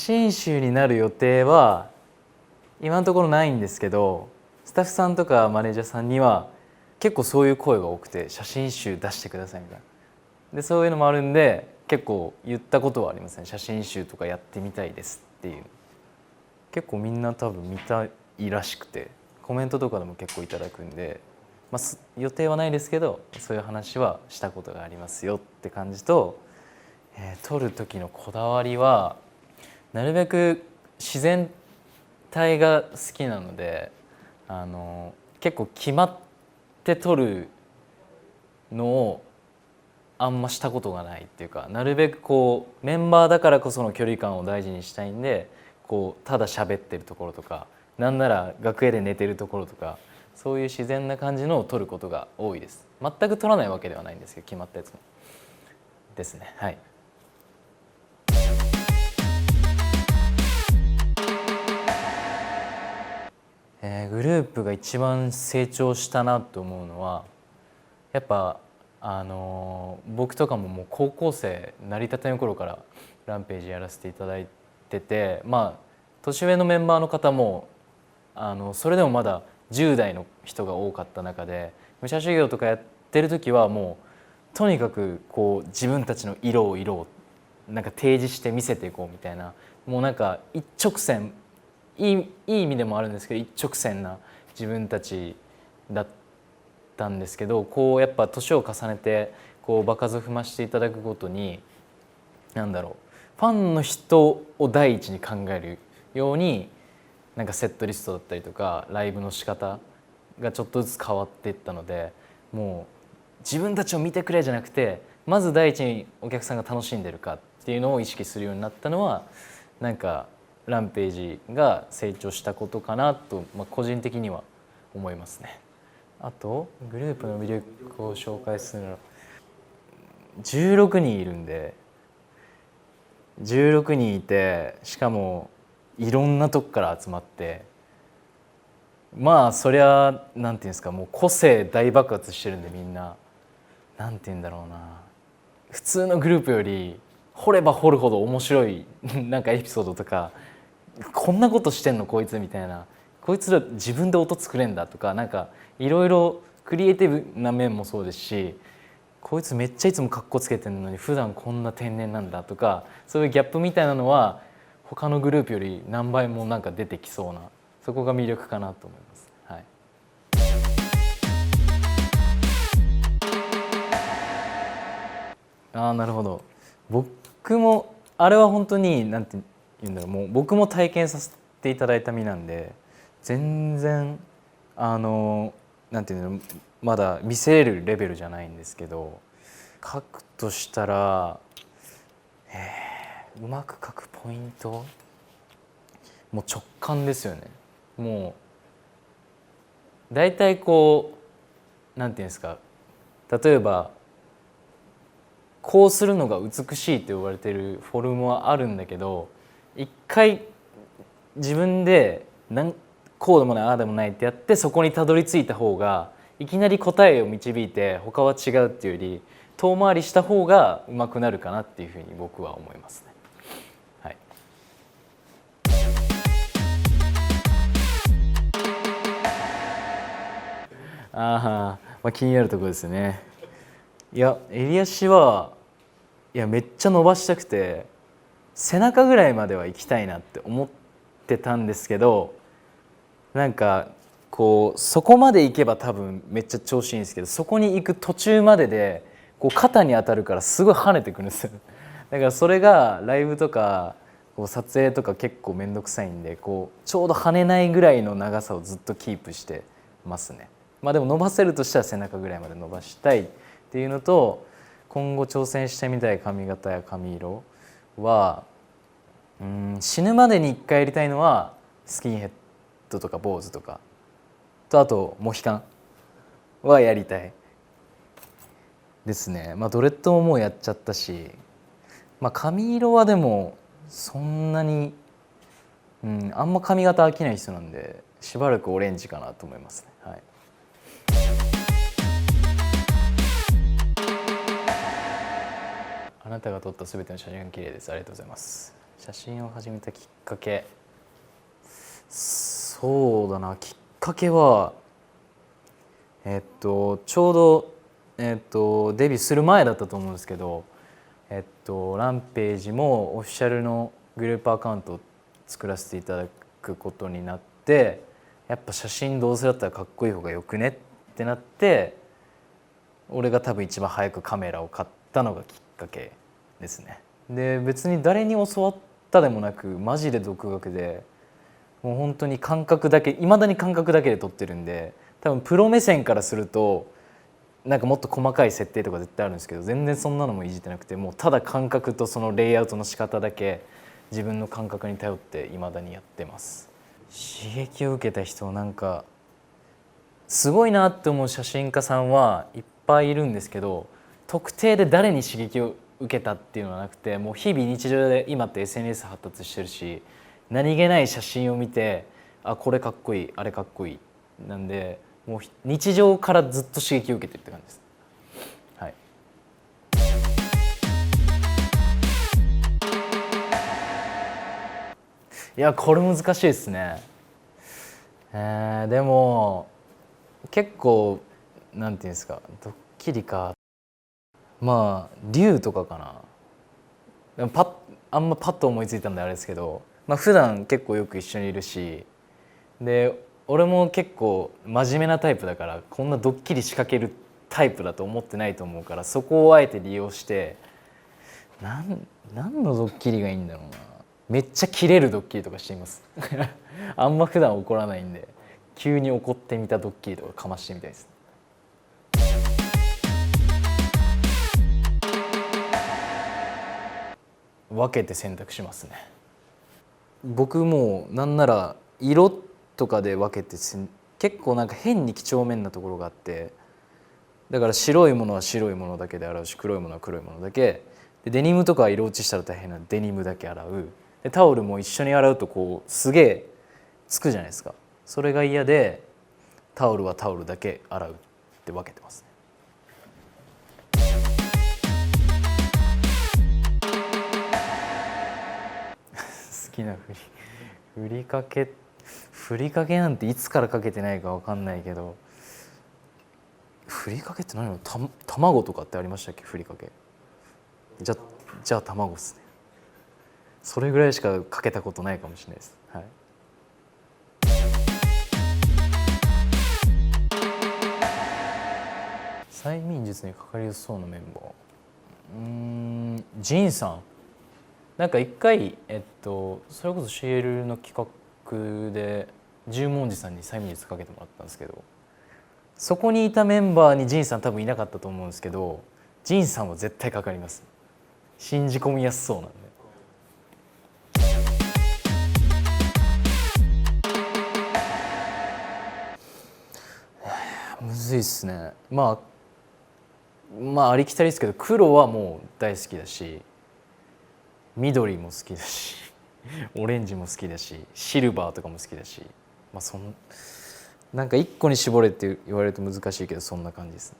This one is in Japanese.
真集になる予定は今のところないんですけど、スタッフさんとかマネージャーさんには結構そういう声が多くて、写真集出してくださいみたいな。でそういうのもあるんで結構言ったことはありますね。写真集とかやってみたいですっていう。結構みんな多分見たいらしくて、コメントとかでも結構いただくんで、予定はないですけどそういう話はしたことがありますよって感じと、撮る時のこだわりはなるべく自然体が好きなので、結構決まって撮るのをあんましたことがないっていうか、なるべくこうメンバーだからこその距離感を大事にしたいんで、こうただ喋ってるところとか、なんなら楽屋で寝てるところとか、そういう自然な感じのを撮ることが多いです。全く撮らないわけではないんですけど、決まったやつもですね。はい。グループが一番成長したなと思うのは、やっぱ僕とかももう高校生なりたての頃からランページやらせていただいてて、年上のメンバーの方もそれでもまだ10代の人が多かった中で、武者修行とかやってる時はもうとにかくこう自分たちの色をなんか提示して見せていこうみたいな、もうなんか一直線、いい意味でもあるんですけど一直線な自分たちだったんですけど、こうやっぱ年を重ねてこう場数を踏ましていただくごとに、なんだろう、ファンの人を第一に考えるように、なんかセットリストだったりとかライブの仕方がちょっとずつ変わっていったので、もう自分たちを見てくれじゃなくて、まず第一にお客さんが楽しんでるかっていうのを意識するようになったのは、なんかランページが成長したことかなと、個人的には思いますね。あとグループの魅力を紹介するのは、16人いるんで、16人いて、しかもいろんなとこから集まって、そりゃなんていうんですか、もう個性大爆発してるんで、みんななんていうんだろうな、普通のグループより掘れば掘るほど面白いなんかエピソードとか、こんなことしてんのこいつみたいな、こいつら自分で音作れんだとか、なんかいろいろクリエイティブな面もそうですし、こいつめっちゃいつもカッコつけてるのに普段こんな天然なんだとか、そういうギャップみたいなのは他のグループより何倍もなんか出てきそうな、そこが魅力かなと思います。はい。なるほど。僕もあれは本当になんて言うんだろう、もう僕も体験させていただいた身なんで、全然なんていうの、まだ見せれるレベルじゃないんですけど、書くとしたら、うまく書くポイント、もう直感ですよね。もう大体こうなんていうんですか、例えばこうするのが美しいと言われているフォルムはあるんだけど、一回自分でこうでもないああでもないってやって、そこにたどり着いた方が、いきなり答えを導いて他は違うっていうより遠回りした方がうまくなるかなっていうふうに僕は思いますね。はい。気になるところですね。いや、襟足はいやめっちゃ伸ばしたくて、背中ぐらいまでは行きたいなって思ってたんですけど、なんかこうそこまで行けば多分めっちゃ調子いいんですけど、そこに行く途中まででこう肩に当たるからすごい跳ねてくるんですよ。だからそれがライブとかこう撮影とか結構面倒くさいんで、こうちょうど跳ねないぐらいの長さをずっとキープしてますね。でも伸ばせるとしたら背中ぐらいまで伸ばしたいっていうのと、今後挑戦してみたい髪型や髪色は、死ぬまでに一回やりたいのはスキンヘッドとか坊主とかと、あとモヒカンはやりたいですね。ドレッドももうやっちゃったし、髪色はでもそんなに、あんま髪型飽きない人なんで、しばらくオレンジかなと思いますね。はい。あなたが撮ったすべての写真が綺麗です。ありがとうございます。写真を始めたきっかけ、そうだな、きっかけはちょうどデビューする前だったと思うんですけど、ランページもオフィシャルのグループアカウントを作らせていただくことになって、やっぱ写真どうせだったらかっこいい方がよくねってなって、俺が多分一番早くカメラを買ったのがきっかけですね。で別に誰に教わったでもなく、マジで独学で、もう本当に感覚だけ、いまだに感覚だけで撮ってるんで、多分プロ目線からするとなんかもっと細かい設定とか絶対あるんですけど、全然そんなのもいじってなくて、もうただ感覚とそのレイアウトの仕方だけ自分の感覚に頼っていまだにやってます。刺激を受けた人、なんかすごいなって思う写真家さんはいっぱいいるんですけど、特定で誰に刺激を受けたっていうのはなくて、もう日々日常で、今って SNS 発達してるし、何気ない写真を見て、あ、これかっこいい、あれかっこいいなんで、もう日常からずっと刺激を受けてるって感じです。はい。いや、これ難しいですね。でも結構なんていうんですか、ドッキリか、まあ竜とかかな。でもあんまパッと思いついたんであれですけど、まあ普段結構よく一緒にいるし、で俺も結構真面目なタイプだから、こんなドッキリ仕掛けるタイプだと思ってないと思うから、そこをあえて利用して、何のドッキリがいいんだろうな。めっちゃキレるドッキリとかしていますあんま普段怒らないんで、急に怒ってみたドッキリとかかましてみたいです。分けて選択しますね。僕もなんなら色とかで分けて、結構なんか変に几帳面なところがあって、だから白いものは白いものだけで洗うし、黒いものは黒いものだけで、デニムとか色落ちしたら大変なのでデニムだけ洗う。でタオルも一緒に洗うとこうすげえつくじゃないですか。それが嫌で、タオルはタオルだけ洗うって分けてますね。好きなふりかけ、ふりかけなんていつからかけてないか分かんないけど、ふりかけって何の卵とかってありましたっけ、ふりかけ。じゃあ卵っすね。それぐらいしかかけたことないかもしれないです。はい。催眠術にかかりやすそうなメンバー、ジンさん。なんか一回それこそ CL の企画で十文字さんに催眠術かけてもらったんですけど、そこにいたメンバーにジンさん多分いなかったと思うんですけど、ジンさんは絶対かかります。信じ込みやすそうなんで。むずいっすね。まあありきたりですけど、黒はもう大好きだし、緑も好きだしオレンジも好きだし、シルバーとかも好きだし、まあなんか一個に絞れって言われると難しいけど、そんな感じですね。